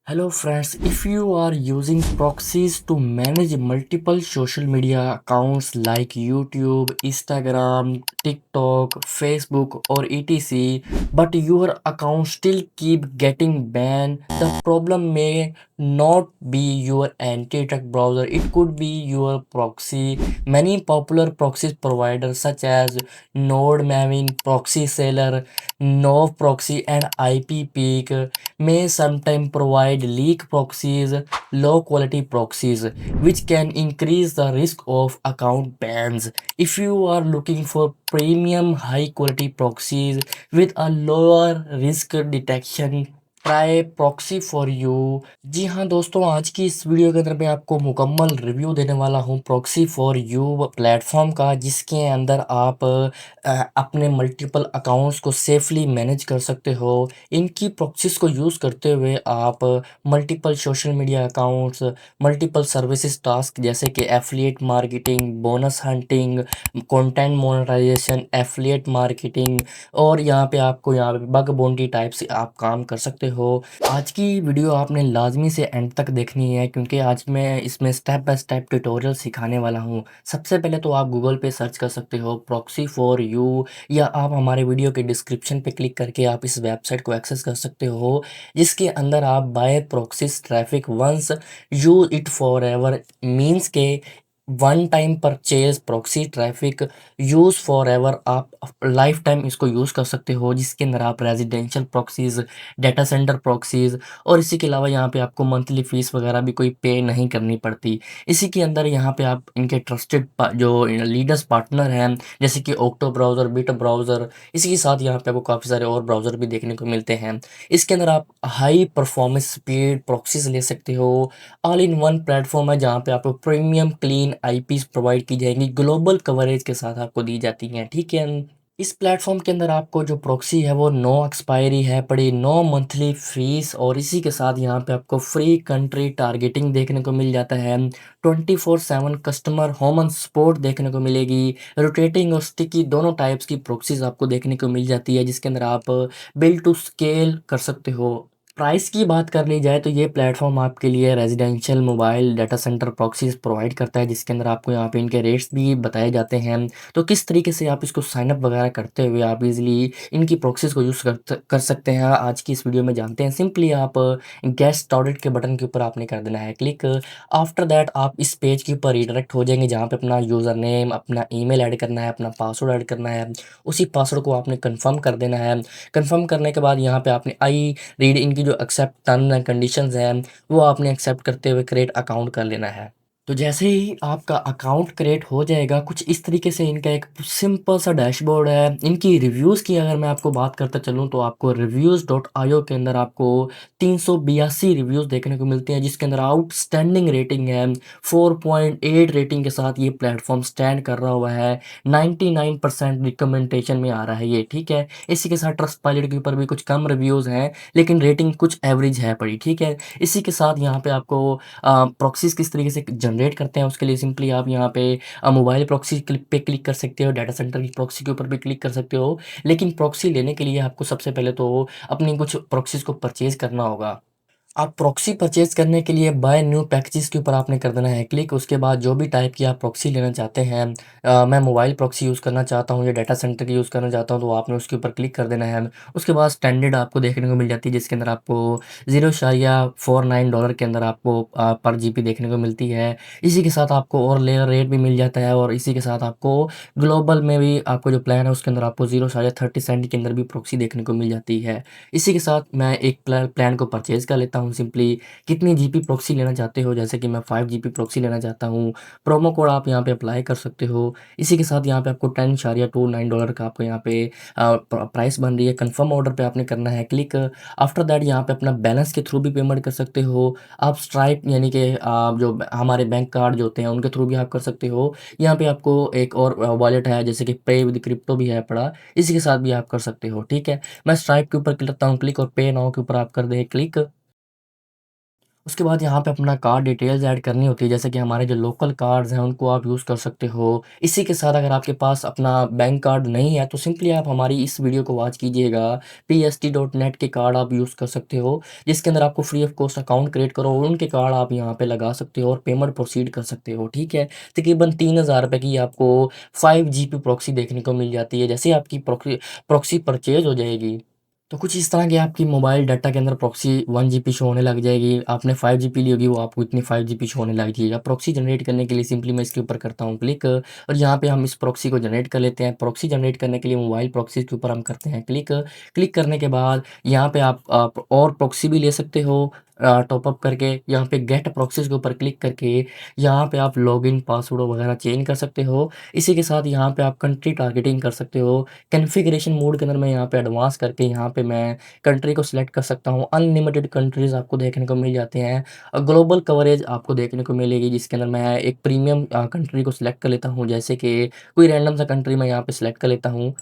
Hello friends, if you are using proxies to manage multiple social media accounts like YouTube, Instagram, TikTok, Facebook or etc, but your account still keep getting banned, the problem may not be your anti-track browser, it could be your proxy. Many popular proxy providers such as NodeMavin, Proxy Seller, Nov Proxy and IPpeak may sometimes provide leak proxies, low quality proxies, which can increase the risk of account bans. If you are looking for premium high quality proxies with a lower risk detection, try proxy for you. जी हाँ दोस्तों, आज की इस video के अंदर मैं आपको मुकम्मल रिव्यू देने वाला हूँ प्रॉक्सी फॉर यू प्लेटफॉर्म का, जिसके अंदर आप अपने मल्टीपल अकाउंट्स को सेफली मैनेज कर सकते हो। इनकी प्रॉक्सीज को यूज़ करते हुए आप multiple social media accounts, multiple services task जैसे कि affiliate marketing, bonus hunting, content monetisation, affiliate marketing और यहाँ पे बग बाउंटी टाइप से आप काम कर सकते हो। आज की वीडियो आपने लाजमी से एंड तक देखनी है, क्योंकि आज मैं इसमें स्टेप बाय स्टेप ट्यूटोरियल सिखाने वाला हूँ। सबसे पहले तो आप गूगल पे सर्च कर सकते हो प्रॉक्सी फॉर यू, या आप हमारे वीडियो के डिस्क्रिप्शन पे क्लिक करके आप इस वेबसाइट को एक्सेस कर सकते हो, जिसके अंदर आप buy proxies traffic once use it forever means के one time purchase proxy traffic use forever, आप लाइफ टाइम इसको यूज़ कर सकते हो, जिसके अंदर आप residential proxies, data centre proxies और इसी के अलावा यहाँ पे आपको मंथली फीस वगैरह भी कोई पे नहीं करनी पड़ती। इसी के अंदर यहाँ पे आप इनके ट्रस्टेड जो लीडर्स पार्टनर हैं जैसे कि ओक्टो ब्राउज़र, बिट ब्राउज़र, इसी के साथ यहाँ पे आपको काफ़ी सारे और ब्राउज़र भी देखने को मिलते हैं। इसके अंदर आप हाई परफॉर्मेंस स्पीड प्रॉक्सीज ले सकते हो। ऑल इन वन प्लेटफॉर्म है जहाँ पे आपको प्रीमियम क्लीन आईपीस प्रोवाइड की जाएंगी, ग्लोबल कवरेज के साथ आपको दी जाती हैं, ठीक है। इस प्लेटफॉर्म के अंदर आपको जो प्रॉक्सी है वो नो एक्सपायरी है पड़ी, नो मंथली फीस, और इसी के साथ यहाँ पे आपको फ्री कंट्री टारगेटिंग देखने को मिल जाता है। 24/7 कस्टमर होम सपोर्ट देखने को मिलेगी। रोटेटिंग और स्टिकी दोनों टाइप्स की प्रॉक्सीज आपको देखने को मिल जाती है, जिसके अंदर आप बिल्ड टू स्केल कर सकते हो। प्राइस की बात कर ली जाए तो ये प्लेटफॉर्म आपके लिए residential mobile data centre proxies provide करता है, जिसके अंदर आपको यहाँ पे इनके रेट्स भी बताए जाते हैं। तो किस तरीके से आप इसको साइन अप वगैरह करते हुए आप इजीली इनकी प्रॉक्सीज को यूज़ कर सकते हैं, आज की इस वीडियो में जानते हैं। सिंपली आप गेट स्टार्टेड के बटन के ऊपर आपने कर देना है क्लिक। आफ्टर दैट आप इस पेज के ऊपर रिडायरेक्ट हो जाएंगे, जहाँ पे अपना यूज़र नेम, अपना ईमेल ऐड करना है, अपना पासवर्ड ऐड करना है। उसी पासवर्ड को आपने कन्फर्म कर देना है। कन्फर्म करने के बाद यहाँ पे आपने आई रीड इनकी जो एक्सेप्ट टर्म एंड कंडीशंस हैं वो आपने एक्सेप्ट करते हुए क्रिएट अकाउंट कर लेना है। तो जैसे ही आपका अकाउंट क्रिएट हो जाएगा, कुछ इस तरीके से इनका एक सिंपल सा डैशबोर्ड है। इनकी रिव्यूज़ की अगर मैं आपको बात करता चलूँ तो आपको रिव्यूज़.io के अंदर आपको 382 रिव्यूज़ देखने को मिलते हैं, जिसके अंदर आउटस्टैंडिंग रेटिंग है। 4.8 रेटिंग के साथ ये प्लेटफॉर्म स्टैंड कर रहा हुआ है। 99% रिकमेंडेशन में आ रहा है ये, ठीक है। इसी के साथ ट्रस्ट पायलट के ऊपर भी कुछ कम रिव्यूज़ हैं, लेकिन रेटिंग कुछ एवरेज है पड़ी, ठीक है। इसी के साथ यहाँ पे आपको प्रॉक्सीज़ किस तरीके से जनरेट करते हैं उसके लिए सिंपली आप यहाँ पे मोबाइल प्रॉक्सी पे क्लिक कर सकते हो, डाटा सेंटर की प्रॉक्सी के ऊपर भी क्लिक कर सकते हो। लेकिन प्रॉक्सी लेने के लिए आपको सबसे पहले तो अपनी कुछ प्रॉक्सीज़ को परचेज़ करना होगा। आप प्रॉक्सी परचेज़ करने के लिए बाय न्यू पैकेजेस के ऊपर आपने कर देना है क्लिक। उसके बाद जो भी टाइप की आप प्रॉक्सी लेना चाहते हैं, मैं मोबाइल प्रॉक्सी यूज़ करना चाहता हूँ या डाटा सेंटर की यूज़ करना चाहता हूँ, तो आपने उसके ऊपर क्लिक कर देना है। उसके बाद स्टैंडर्ड आपको देखने को मिल जाती है, जिसके अंदर आपको $0.49 के अंदर आपको पर जीबी देखने को मिलती है। इसी के साथ आपको और लेयर रेट भी मिल जाता है, और इसी के साथ आपको ग्लोबल में भी आपको जो प्लान है उसके अंदर आपको 0.30 के अंदर भी प्रॉक्सी देखने को मिल जाती है। इसी के साथ मैं एक प्लान को परचेज़ कर लेता हूँ सिंपली। कितनी जीबी प्रॉक्सी लेना चाहते हो, जैसे कि मैं 5 जीबी प्रॉक्सी लेना चाहता हूँ। प्रोमो कोड आप यहाँ पे अप्लाई कर सकते हो। इसी के साथ यहाँ पे आपको $10.29 का आपको यहाँ पे प्राइस बन रही है। कन्फर्म ऑर्डर पे आपने करना है क्लिक। आफ्टर दैट यहाँ पे अपना बैलेंस के थ्रू भी पेमेंट कर सकते हो। आप स्ट्राइप यानी कि जो हमारे बैंक कार्ड जो होते हैं उनके थ्रू भी आप कर सकते हो। यहाँ पे आपको एक और वॉलेट है जैसे कि पे विद क्रिप्टो भी है पड़ा, इसी के साथ भी आप कर सकते हो, ठीक है। मैं स्ट्राइप के ऊपर करता हूँ क्लिक और पे नाउ के ऊपर आप कर दें क्लिक। उसके बाद यहाँ पे अपना कार्ड डिटेल्स ऐड करनी होती है, जैसे कि हमारे जो लोकल कार्ड्स हैं उनको आप यूज़ कर सकते हो। इसी के साथ अगर आपके पास अपना बैंक कार्ड नहीं है तो सिंपली आप हमारी इस वीडियो को वॉच कीजिएगा। pst.net के कार्ड आप यूज़ कर सकते हो, जिसके अंदर आपको free of cost account create करो और उनके कार्ड आप यहाँ पे लगा सकते हो और पेमेंट प्रोसीड कर सकते हो, ठीक है। तकरीबन 3000 रुपये की आपको 5 GB प्रॉक्सी देखने को मिल जाती है। जैसे आपकी प्रॉक्सी परचेज हो जाएगी तो कुछ इस तरह की आपकी मोबाइल डाटा के अंदर प्रॉक्सी 1 जीबी शो होने लग जाएगी। आपने 5 जीबी ली होगी, वो आपको इतनी 5 जीबी शो होने लग जाएगा। प्रॉक्सी जनरेट करने के लिए सिंपली मैं इसके ऊपर करता हूँ क्लिक, और यहाँ पे हम इस प्रॉक्सी को जनरेट कर लेते हैं। प्रॉक्सी जनरेट करने के लिए मोबाइल प्रॉक्सी के ऊपर हम करते हैं क्लिक। क्लिक करने के बाद यहाँ पे आप और प्रॉक्सी भी ले सकते हो टॉप अप करके। यहाँ पे गेट प्रॉक्सीज के ऊपर क्लिक करके यहाँ पे आप लॉगिन पासवर्ड वगैरह चेंज कर सकते हो। इसी के साथ यहाँ पे आप कंट्री टारगेटिंग कर सकते हो। कॉन्फ़िगरेशन मोड के अंदर मैं यहाँ पे एडवांस करके यहाँ पे मैं कंट्री को सिलेक्ट कर सकता हूँ। अनलिमिटेड कंट्रीज़ आपको देखने को मिल जाते हैं। ग्लोबल कवरेज आपको देखने को मिलेगी, जिसके अंदर मैं एक प्रीमियम कंट्री को सिलेक्ट कर लेता हूँ, जैसे कि कोई रैंडम सा कंट्री मैं यहाँ पे सिलेक्ट कर लेता हूँ।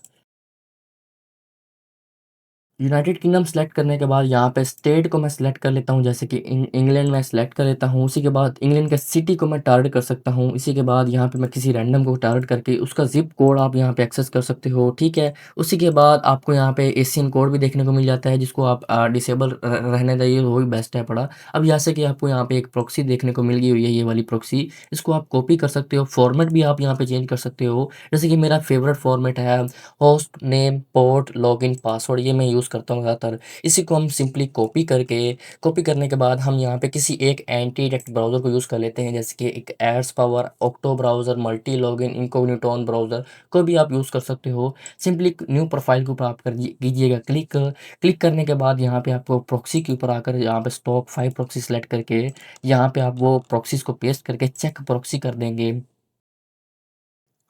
यूनाइटेड किंगडम सेलेक्ट करने के बाद यहाँ पे स्टेट को मैं सेलेक्ट कर लेता हूँ, जैसे कि इंग्लैंड में सेलेक्ट कर लेता हूँ। उसी के बाद इंग्लैंड के सिटी को मैं टारगेट कर सकता हूँ। इसी के बाद यहाँ पे मैं किसी रैंडम को टारगेट करके उसका ज़िप कोड आप यहाँ पे एक्सेस कर सकते हो, ठीक है। उसी के बाद आपको यहाँ पे एशियन कोड भी देखने को मिल जाता है, जिसको आप डिसेबल रहने चाहिए, वो भी बेस्ट है पड़ा। अब जैसे कि आपको यहाँ पे एक प्रॉक्सी देखने को मिल गई हुई है, ये वाली प्रॉक्सी। इसको आप कॉपी कर सकते हो, फॉर्मेट भी आप यहाँ पे चेंज कर सकते हो। जैसे कि मेरा फेवरेट फॉर्मेट है host name port login password, ये मैं यूज़ करता हूँ ज़्यादातर। इसी को हम सिंपली कॉपी करने के बाद हम यहाँ पे किसी एक एंटी डायरेक्ट ब्राउज़र को यूज़ कर लेते हैं, जैसे कि एक Ads Power, Octo browser, multi login, incognito browser, कोई भी आप यूज़ कर सकते हो। सिंपली न्यू प्रोफाइल के ऊपर आप कीजिएगा क्लिक। क्लिक करने के बाद यहाँ पे आपको प्रॉक्सी के ऊपर आकर यहाँ पे स्टॉप 5 प्रॉक्सी सेलेक्ट करके यहाँ पे आप वो प्रॉक्सीज को पेस्ट करके चेक प्रॉक्सी कर देंगे।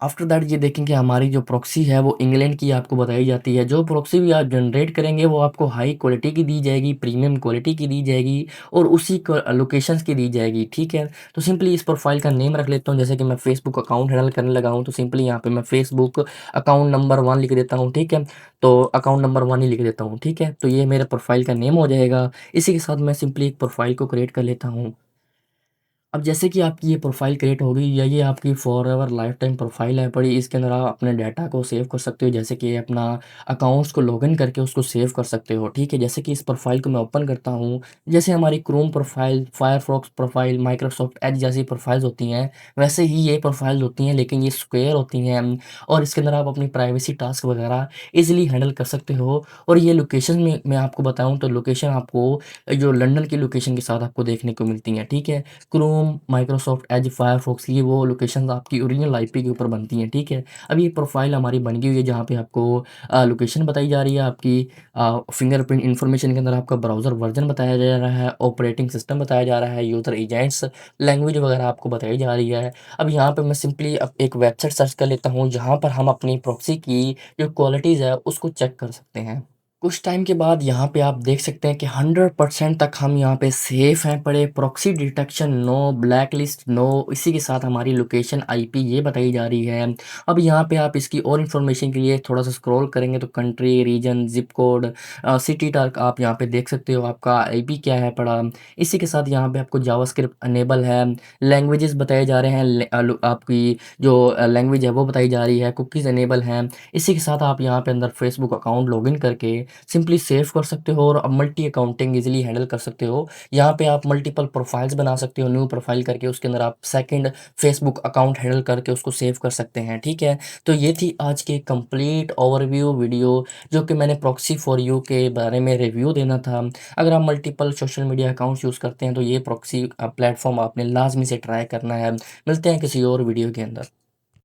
आफ्टर दैट ये देखेंगे हमारी जो प्रॉक्सी है वो इंग्लैंड की आपको बताई जाती है। जो प्रॉक्सी भी आप जनरेट करेंगे वो आपको हाई क्वालिटी की दी जाएगी, प्रीमियम क्वालिटी की दी जाएगी और उसी लोकेशंस की दी जाएगी, ठीक है। तो सिंपली इस प्रोफाइल का नेम रख लेता हूँ, जैसे कि मैं फेसबुक अकाउंट हैंडल करने लगा हूँ तो सिंपली यहाँ पे मैं फेसबुक अकाउंट नंबर 1 लिख देता हूँ, ठीक है। तो अकाउंट नंबर 1 ही लिख देता हूँ, ठीक है। तो ये मेरे प्रोफाइल का नेम हो जाएगा। इसी के साथ मैं सिंपली एक प्रोफाइल को क्रिएट कर लेता हूँ। अब जैसे कि आपकी ये प्रोफ़ाइल क्रिएट हो गई या ये आपकी फ़ॉरएवर लाइफ़ टाइम प्रोफ़ाइल है पड़ी, इसके अंदर आप अपने डाटा को सेव कर सकते हो, जैसे कि अपना अकाउंट्स को लॉगिन करके उसको सेव कर सकते हो, ठीक है। जैसे कि इस प्रोफ़ाइल को मैं ओपन करता हूँ, जैसे हमारी Chrome profile, Firefox profile, Microsoft Edge जैसी प्रोफ़ाइल्स होती हैं, वैसे ही ये प्रोफ़ाइल्स होती हैं, लेकिन ये स्क्वेयर होती हैं और इसके अंदर आप अपनी प्राइवेसी टास्क वगैरह ईज़िली हैंडल कर सकते हो। और ये लोकेशन में मैं आपको बताऊँ तो लोकेशन आपको जो लंदन की लोकेशन के साथ आपको देखने को मिलती हैं, ठीक है। क्रोम, माइक्रोसॉफ्ट एज, फायरफॉक्स, ये वो लोकेशंस आपकी ओरिजिनल आईपी के ऊपर बनती हैं, ठीक है। अब ये प्रोफ़ाइल हमारी बन गई हुई है, जहाँ पे आपको लोकेशन बताई जा रही है आपकी, फिंगरप्रिंट इन्फॉर्मेशन के अंदर आपका ब्राउज़र वर्ज़न बताया जा रहा है, ऑपरेटिंग सिस्टम बताया जा रहा है, यूज़र एजेंट्स, लैंग्वेज वगैरह आपको बताई जा रही है। अब यहाँ पे मैं सिंपली अब एक वेबसाइट सर्च कर लेता हूँ, जहाँ पर हम अपनी प्रॉक्सी की जो क्वालिटीज़ है, उसको चेक कर सकते हैं। कुछ टाइम के बाद यहाँ पे आप देख सकते हैं कि 100% तक हम यहाँ पे सेफ हैं पड़े। Proxy detection no, black list no, इसी के साथ हमारी लोकेशन आईपी ये बताई जा रही है। अब यहाँ पे आप इसकी और इन्फॉर्मेशन के लिए थोड़ा सा स्क्रॉल करेंगे तो country, region, zip code, city तक आप यहाँ पे देख सकते हो आपका आईपी क्या है पड़ा। इसी के साथ यहाँ पे आपको जावास्क्रिप्ट अनेबल है, लैंग्वेजेस बताए जा रहे हैं, आपकी जो लैंग्वेज है वो बताई जा रही है, कुकीज़ अनेबल हैं। इसी के साथ आप यहाँ पे अंदर फेसबुक अकाउंट लॉगिन करके सिंपली सेव कर सकते हो और अब मल्टी अकाउंटिंग इजीली हैंडल कर सकते हो। यहाँ पे आप मल्टीपल प्रोफाइल्स बना सकते हो, न्यू प्रोफाइल करके उसके अंदर आप सेकंड फेसबुक अकाउंट हैंडल करके उसको सेव कर सकते हैं, ठीक है। तो ये थी आज की कंप्लीट ओवरव्यू वीडियो, जो कि मैंने प्रॉक्सी फॉर यू के बारे में रिव्यू देना था। अगर आप multiple social media accounts use करते हैं तो ये प्रॉक्सी प्लेटफॉर्म आपने लाजमी से ट्राई करना है। मिलते हैं किसी और वीडियो के अंदर।